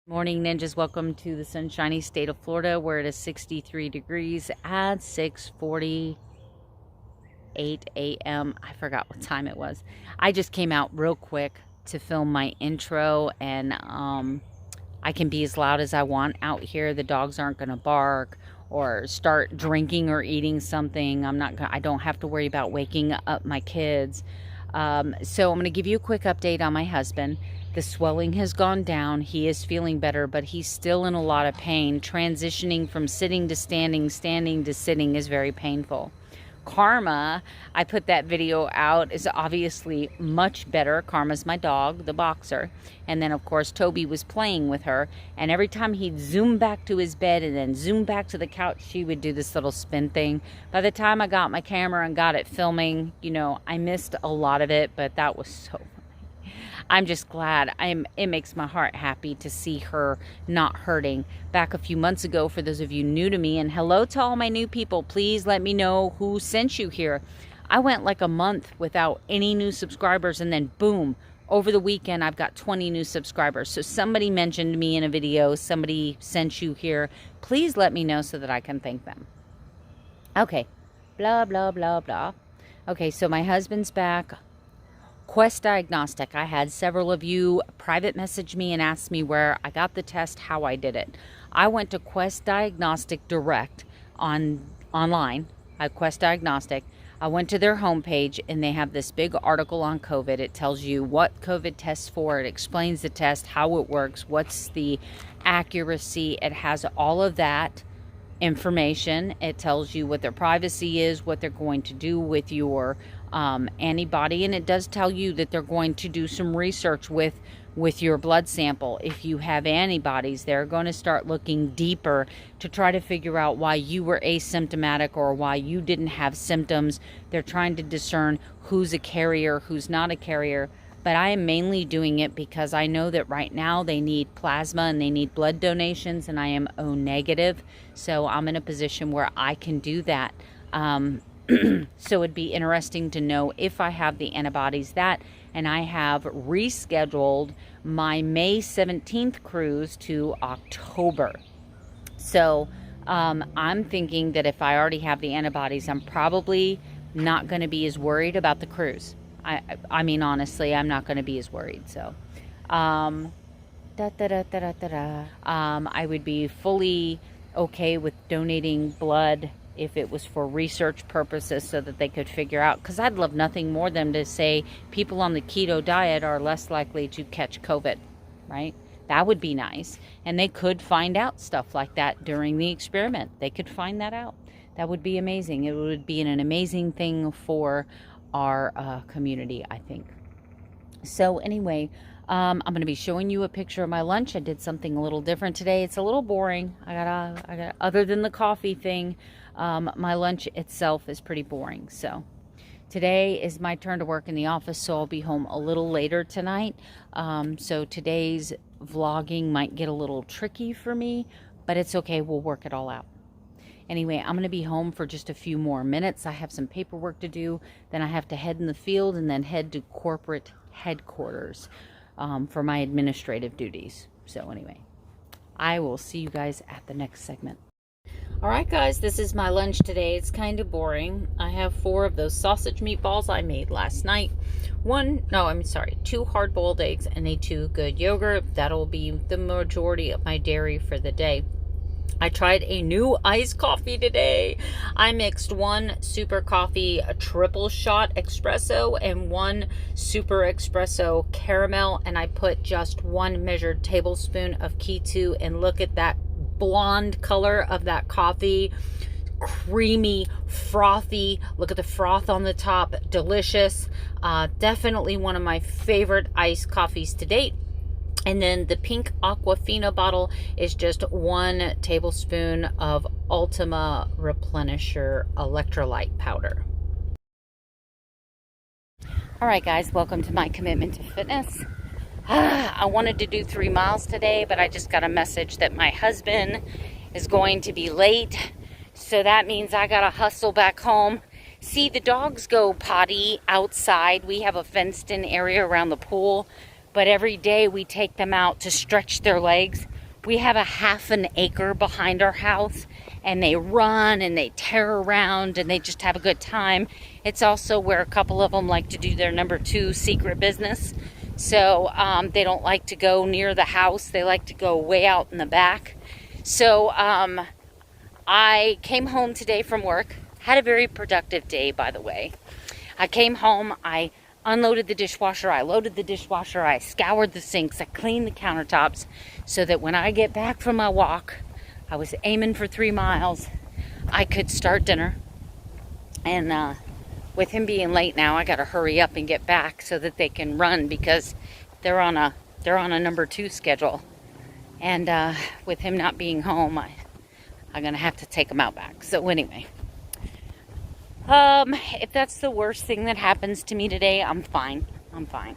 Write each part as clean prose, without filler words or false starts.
Morning ninjas, welcome to the sunshiny state of Florida where it is 63 degrees at 6:48 a.m. I forgot what time it was. I just came out real quick to film my intro, and I can be as loud as I want out here. The dogs aren't going to bark or start drinking or eating something. I don't have to worry about waking up my kids. So I'm going to give you a quick update on my husband. The swelling has gone down. He is feeling better, but he's still in a lot of pain. Transitioning from sitting to standing, standing to sitting is very painful. Karma, I put that video out, is obviously much better. Karma's my dog, the boxer. And then, of course, Toby was playing with her. And every time he'd zoom back to his bed and then zoom back to the couch, she would do this little spin thing. By the time I got my camera and got it filming, you know, I missed a lot of it, but that was so I'm just glad. It makes my heart happy to see her not hurting. Back a few months ago, for those of you new to me, and hello to all my new people, please let me know who sent you here. I went like a month without any new subscribers, and then boom, over the weekend I've got 20 new subscribers. So somebody mentioned me in a video, somebody sent you here. Please let me know so that I can thank them. Okay, blah, blah, blah, blah. Okay, so my husband's back. Quest Diagnostic. I had several of you private message me and ask me where I got the test, how I did it. I went to Quest Diagnostic Direct online at Quest Diagnostic. I went to their homepage and they have this big article on COVID. It tells you what COVID tests for. It explains the test, how it works, what's the accuracy. It has all of that information. It tells you what their privacy is, what they're going to do with your antibody, and it does tell you that they're going to do some research with your blood sample. If you have antibodies, they're going to start looking deeper to try to figure out why you were asymptomatic or why you didn't have symptoms. They're trying to discern who's a carrier, who's not a carrier. But I am mainly doing it because I know that right now they need plasma and they need blood donations, and I am O negative. So I'm in a position where I can do that. So it'd be interesting to know if I have the antibodies and I have rescheduled my May 17th cruise to October. So I'm thinking that if I already have the antibodies, I'm probably not going to be as worried about the cruise. I mean, honestly, I'm not going to be as worried. So, I would be fully okay with donating blood if it was for research purposes so that they could figure out, because I'd love nothing more than to say people on the keto diet are less likely to catch COVID, right? That would be nice. And they could find out stuff like that during the experiment. They could find that out. That would be amazing. It would be an amazing thing for our community, I think. So anyway, I'm going to be showing you a picture of my lunch. I did something a little different today. It's a little boring. I got other than the coffee thing, my lunch itself is pretty boring. So today is my turn to work in the office, so I'll be home a little later tonight. So today's vlogging might get a little tricky for me, but it's okay. We'll work it all out. Anyway, I'm going to be home for just a few more minutes. I have some paperwork to do. Then I have to head in the field and then head to corporate headquarters for my administrative duties. So anyway, I will see you guys at the next segment. All right, guys, this is my lunch today. It's kind of boring. I have 4 of those sausage meatballs I made last night. 2 hard-boiled eggs and a 2 good yogurt. That'll be the majority of my dairy for the day. I tried a new iced coffee today. I mixed 1 super coffee triple shot espresso and 1 super espresso caramel, and I put just 1 measured tablespoon of keto, and look at that blonde color of that coffee. creamy, frothy. Look at the froth on the top. Delicious. Definitely one of my favorite iced coffees to date. And then the pink Aquafina bottle is just 1 tablespoon of Ultima Replenisher electrolyte powder. All right, guys, welcome to my commitment to fitness. I wanted to do 3 miles today, but I just got a message that my husband is going to be late. So that means I gotta hustle back home. See, the dogs go potty outside. We have a fenced in area around the pool, but every day we take them out to stretch their legs. We have a half an acre behind our house, and they run and they tear around and they just have a good time. It's also where a couple of them like to do their number 2 secret business. So they don't like to go near the house. They like to go way out in the back. So I came home today from work. Had a very productive day, by the way. I came home, I unloaded the dishwasher, I loaded the dishwasher, I scoured the sinks, I cleaned the countertops so that when I get back from my walk, I was aiming for 3 miles, I could start dinner. And with him being late now, I gotta hurry up and get back so that they can run because they're on a number 2 schedule. And with him not being home, I'm gonna have to take them out back. So anyway, if that's the worst thing that happens to me today, I'm fine. I'm fine.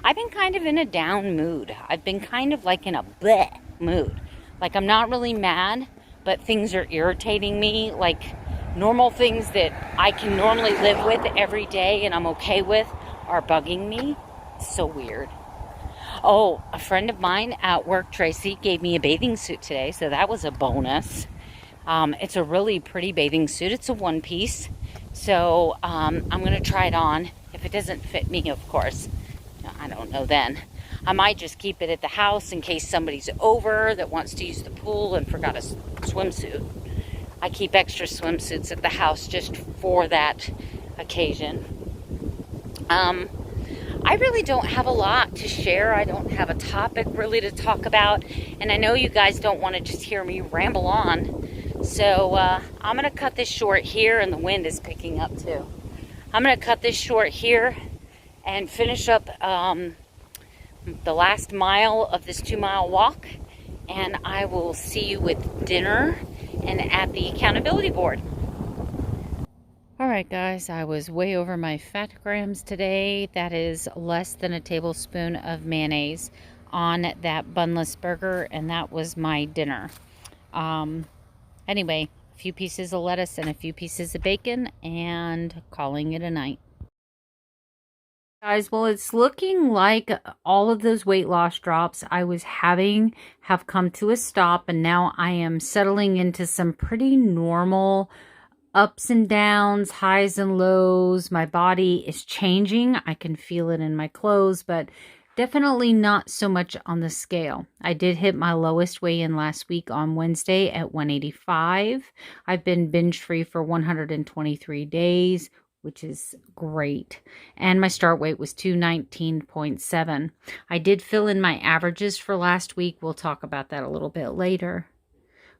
I've been kind of in a down mood. I've been kind of like in a bleh mood. Like I'm not really mad, but things are irritating me. Like normal things that I can normally live with every day and I'm okay with are bugging me. It's so weird. Oh, a friend of mine at work, Tracy, gave me a bathing suit today, so that was a bonus. It's a really pretty bathing suit. It's a 1-piece. So I'm going to try it on. If it doesn't fit me, of course, I don't know then. I might just keep it at the house in case somebody's over that wants to use the pool and forgot a swimsuit. I keep extra swimsuits at the house just for that occasion. I really don't have a lot to share. I don't have a topic really to talk about. And I know you guys don't want to just hear me ramble on. So I'm going to cut this short here, and the wind is picking up too. I'm going to cut this short here and finish up the last mile of this 2-mile walk. And I will see you with dinner and at the accountability board. Alright guys, I was way over my fat grams today. That is less than a tablespoon of mayonnaise on that bunless burger, and that was my dinner. Anyway, a few pieces of lettuce and a few pieces of bacon, and calling it a night. Guys, well, it's looking like all of those weight loss drops I was having have come to a stop, and now I am settling into some pretty normal ups and downs, highs and lows. My body is changing. I can feel it in my clothes, but definitely not so much on the scale. I did hit my lowest weigh-in last week on Wednesday at 185. I've been binge-free for 123 days, which is great. And my start weight was 219.7. I did fill in my averages for last week. We'll talk about that a little bit later.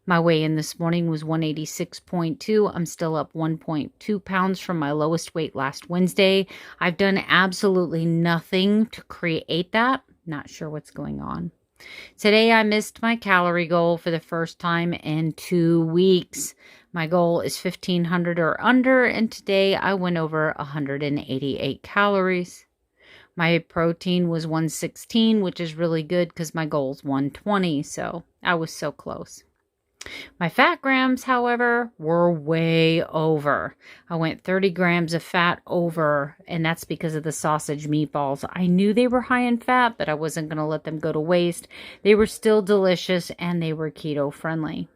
My weigh-in this morning was 186.2. I'm still up 1.2 pounds from my lowest weight last Wednesday. I've done absolutely nothing to create that. Not sure what's going on. Today I missed my calorie goal for the first time in 2 weeks. My goal is 1,500 or under, and today I went over 188 calories. My protein was 116, which is really good because my goal is 120, so I was so close. My fat grams, however, were way over. I went 30 grams of fat over, and that's because of the sausage meatballs. I knew they were high in fat, but I wasn't going to let them go to waste. They were still delicious, and they were keto friendly.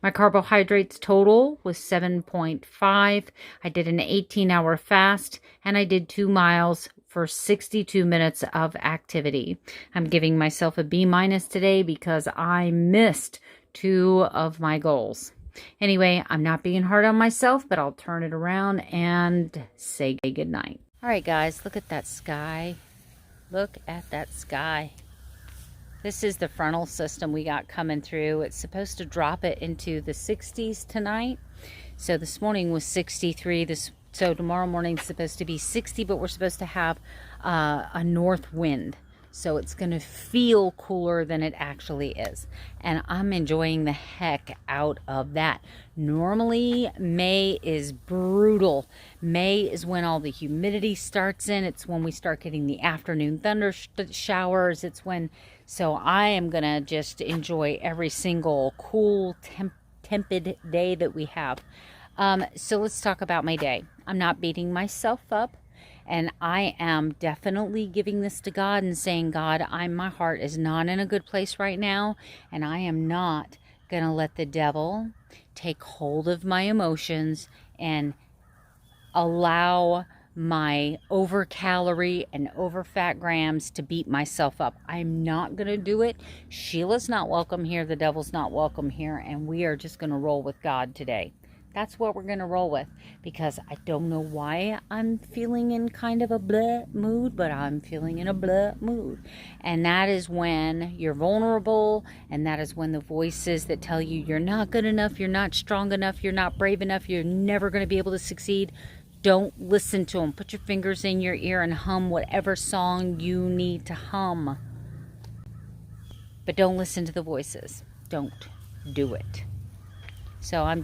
My carbohydrates total was 7.5. I did an 18-hour fast, and I did 2 miles for 62 minutes of activity. I'm giving myself a B- today because I missed 2 of my goals. Anyway, I'm not being hard on myself, but I'll turn it around and say good night. All right, guys, look at that sky. Look at that sky. This is the frontal system we got coming through. It's supposed to drop it into the 60s tonight. So this morning was 63. So tomorrow morning is supposed to be 60, but we're supposed to have a north wind. So it's going to feel cooler than it actually is. And I'm enjoying the heck out of that. Normally, May is brutal. May is when all the humidity starts in. It's when we start getting the afternoon thunder showers. It's when, so I am going to just enjoy every single cool, tepid day that we have. So let's talk about my day. I'm not beating myself up. And I am definitely giving this to God and saying, God, my heart is not in a good place right now. And I am not going to let the devil take hold of my emotions and allow my over calorie and over fat grams to beat myself up. I'm not going to do it. Sheila's not welcome here. The devil's not welcome here. And we are just going to roll with God today. That's what we're going to roll with, because I don't know why I'm feeling in kind of a blah mood, but I'm feeling in a blah mood. And that is when you're vulnerable, and that is when the voices that tell you you're not good enough, you're not strong enough, you're not brave enough, you're never going to be able to succeed, don't listen to them. Put your fingers in your ear and hum whatever song you need to hum. But don't listen to the voices. Don't do it. So I'm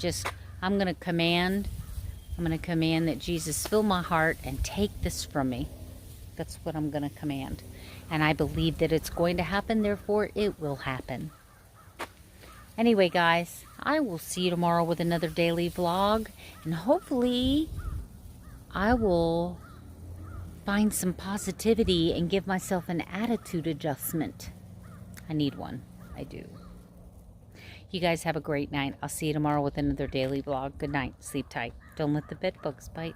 going to command that Jesus fill my heart and take this from me. That's what I'm going to command. And I believe that it's going to happen, therefore it will happen. Anyway, guys, I will see you tomorrow with another daily vlog. And hopefully I will find some positivity and give myself an attitude adjustment. I need one. I do. You guys have a great night. I'll see you tomorrow with another daily vlog. Good night. Sleep tight. Don't let the bed bugs bite.